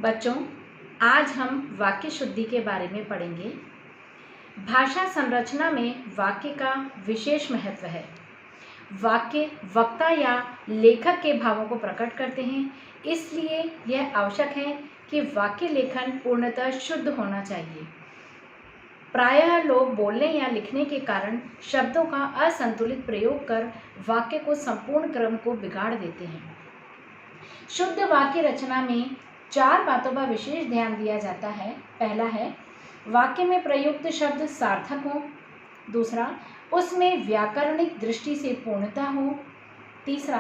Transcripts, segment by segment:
बच्चों, आज हम वाक्य शुद्धि के बारे में पढ़ेंगे। भाषा संरचना में वाक्य का विशेष महत्व है। वाक्य वक्ता या लेखक के भावों को प्रकट करते हैं, इसलिए यह आवश्यक है कि वाक्य लेखन पूर्णतः शुद्ध होना चाहिए। प्रायः लोग बोलने या लिखने के कारण शब्दों का असंतुलित प्रयोग कर वाक्य को संपूर्ण क्रम को बिगाड़ देते हैं। शुद्ध वाक्य रचना में 4 बातों पर विशेष ध्यान दिया जाता है। पहला है, वाक्य में प्रयुक्त शब्द सार्थक हो। दूसरा, उसमें व्याकरणिक दृष्टि से पूर्णता हो। तीसरा,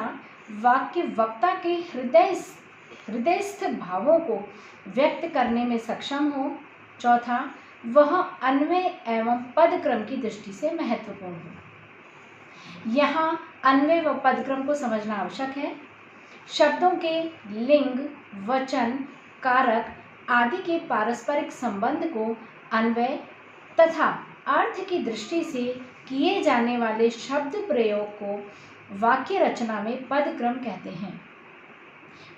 वाक्य वक्ता के हृदयस्थ भावों को व्यक्त करने में सक्षम हो। चौथा, वह अन्वय एवं पदक्रम की दृष्टि से महत्वपूर्ण हो। यहाँ अन्वय व पदक्रम को समझना आवश्यक है। शब्दों के लिंग, वचन, कारक आदि के पारस्परिक संबंध को अन्वय तथा अर्थ की दृष्टि से किए जाने वाले शब्द प्रयोग को वाक्य रचना में पदक्रम कहते हैं।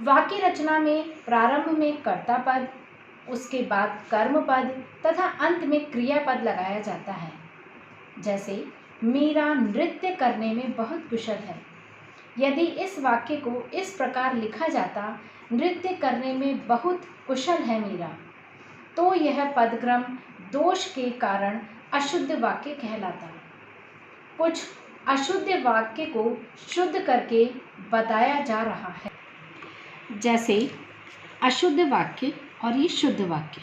वाक्य रचना में प्रारंभ में कर्ता पद, उसके बाद कर्म पद तथा अंत में क्रियापद लगाया जाता है। जैसे, मीरा नृत्य करने में बहुत कुशल है। यदि इस वाक्य को इस प्रकार लिखा जाता, नृत्य करने में बहुत कुशल है मीरा, तो यह पदक्रम दोष के कारण अशुद्ध वाक्य कहलाता। कुछ अशुद्ध वाक्य को शुद्ध करके बताया जा रहा है। जैसे अशुद्ध वाक्य और ये शुद्ध वाक्य।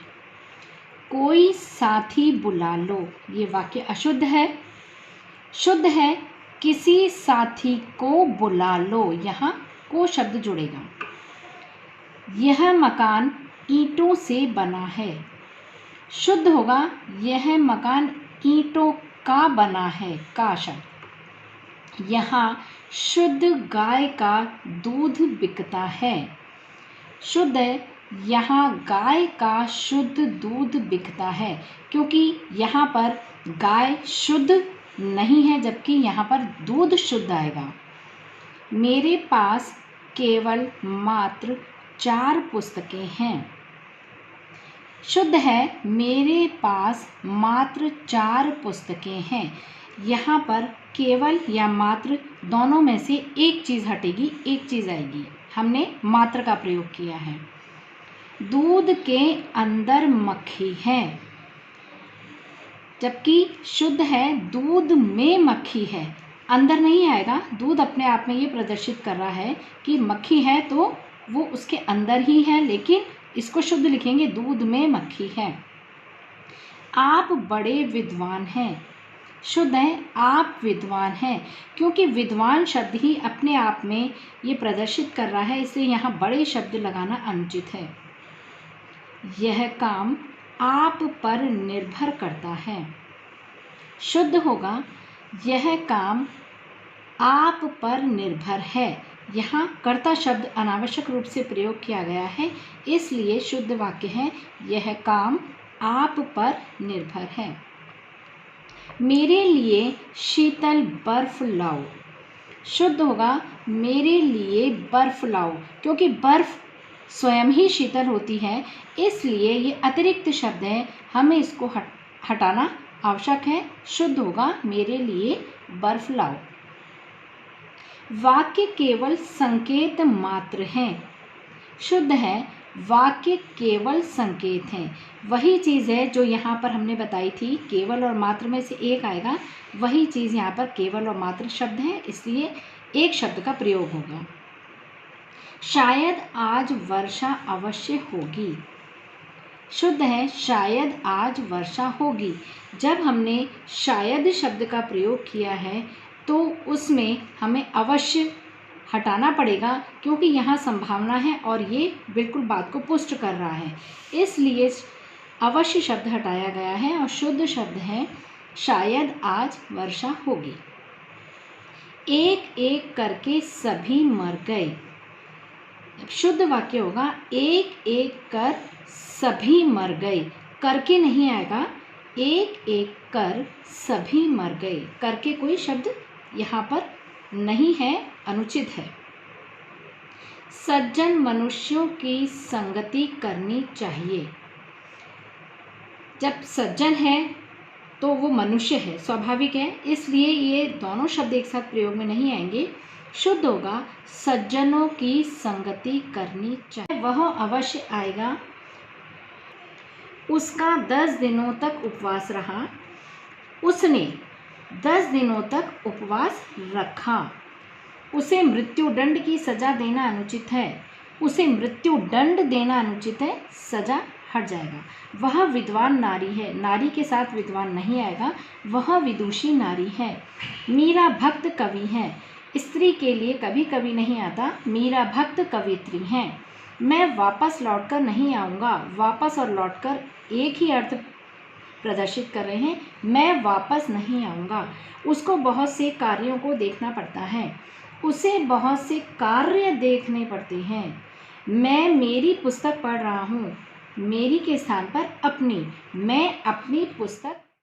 कोई साथी बुला लो, ये वाक्य अशुद्ध है। शुद्ध है, किसी साथी को बुला लो, यहाँ को शब्द जुड़ेगा। यह मकान ईंटों से बना है। शुद्ध होगा, यह मकान ईंटों का बना है, का शब्द। यहाँ शुद्ध गाय का दूध बिकता है। शुद्ध है, यहाँ गाय का शुद्ध दूध बिकता है, क्योंकि यहाँ पर गाय शुद्ध नहीं है, जबकि यहाँ पर दूध शुद्ध आएगा। मेरे पास केवल मात्र 4 पुस्तकें हैं। शुद्ध है, मेरे पास मात्र 4 पुस्तकें हैं। यहाँ पर केवल या मात्र दोनों में से एक चीज़ हटेगी, एक चीज़ आएगी। हमने मात्र का प्रयोग किया है। दूध के अंदर मक्खी है, जबकि शुद्ध है, दूध में मक्खी है। अंदर नहीं आएगा, दूध अपने आप में ये प्रदर्शित कर रहा है कि मक्खी है, तो वो उसके अंदर ही है, लेकिन इसको शुद्ध लिखेंगे, दूध में मक्खी है। आप बड़े विद्वान हैं। शुद्ध है, आप विद्वान हैं, क्योंकि विद्वान शब्द ही अपने आप में ये प्रदर्शित कर रहा है, इसलिए यहाँ बड़े शब्द लगाना अनुचित है। यह काम आप पर निर्भर करता है। शुद्ध होगा, यह काम आप पर निर्भर है। यहाँ कर्ता शब्द अनावश्यक रूप से प्रयोग किया गया है, इसलिए शुद्ध वाक्य है, यह काम आप पर निर्भर है। मेरे लिए शीतल बर्फ लाओ। शुद्ध होगा, मेरे लिए बर्फ लाओ, क्योंकि बर्फ स्वयं ही शीतल होती है, इसलिए ये अतिरिक्त शब्द है, हमें इसको हटाना आवश्यक है। शुद्ध होगा, मेरे लिए बर्फ लाओ। वाक्य केवल संकेत मात्र हैं। शुद्ध है, वाक्य केवल संकेत हैं। वही चीज़ है जो यहाँ पर हमने बताई थी, केवल और मात्र में से एक आएगा, वही चीज़ यहाँ पर केवल और मात्र शब्द है, इसलिए एक शब्द का प्रयोग होगा। शायद आज वर्षा अवश्य होगी। शुद्ध है, शायद आज वर्षा होगी। जब हमने शायद शब्द का प्रयोग किया है, तो उसमें हमें अवश्य हटाना पड़ेगा, क्योंकि यहाँ संभावना है और ये बिल्कुल बात को पुष्ट कर रहा है, इसलिए अवश्य शब्द हटाया गया है और शुद्ध शब्द है, शायद आज वर्षा होगी। एक एक करके सभी मर गए। शुद्ध वाक्य होगा, एक एक कर सभी मर गए। करके नहीं आएगा, एक एक कर सभी मर गए। करके कोई शब्द यहाँ पर नहीं है, अनुचित है। सज्जन मनुष्यों की संगति करनी चाहिए। जब सज्जन है तो वो मनुष्य है, स्वाभाविक है, इसलिए ये दोनों शब्द एक साथ प्रयोग में नहीं आएंगे। शुद्ध होगा सज्जनों की संगति करनी चाहिए। वह अवश्य आएगा। उसका 10 दिनों तक उपवास रहा। उसने 10 दिनों तक उपवास रखा। उसे मृत्युदंड की सजा देना अनुचित है। उसे मृत्युदंड देना अनुचित है, सजा हट जाएगा। वह विद्वान नारी है। नारी के साथ विद्वान नहीं आएगा, वह विदुषी नारी है। मीरा भक्त कवि है। स्त्री के लिए कभी कभी नहीं आता, मीरा भक्त कवित्री हैं। मैं वापस लौटकर नहीं आऊँगा। वापस और लौटकर एक ही अर्थ प्रदर्शित कर रहे हैं। मैं वापस नहीं आऊँगा। उसको बहुत से कार्यों को देखना पड़ता है। उसे बहुत से कार्य देखने पड़ते हैं। मैं मेरी पुस्तक पढ़ रहा हूँ। मेरी के स्थान पर अपनी, मैं अपनी पुस्तक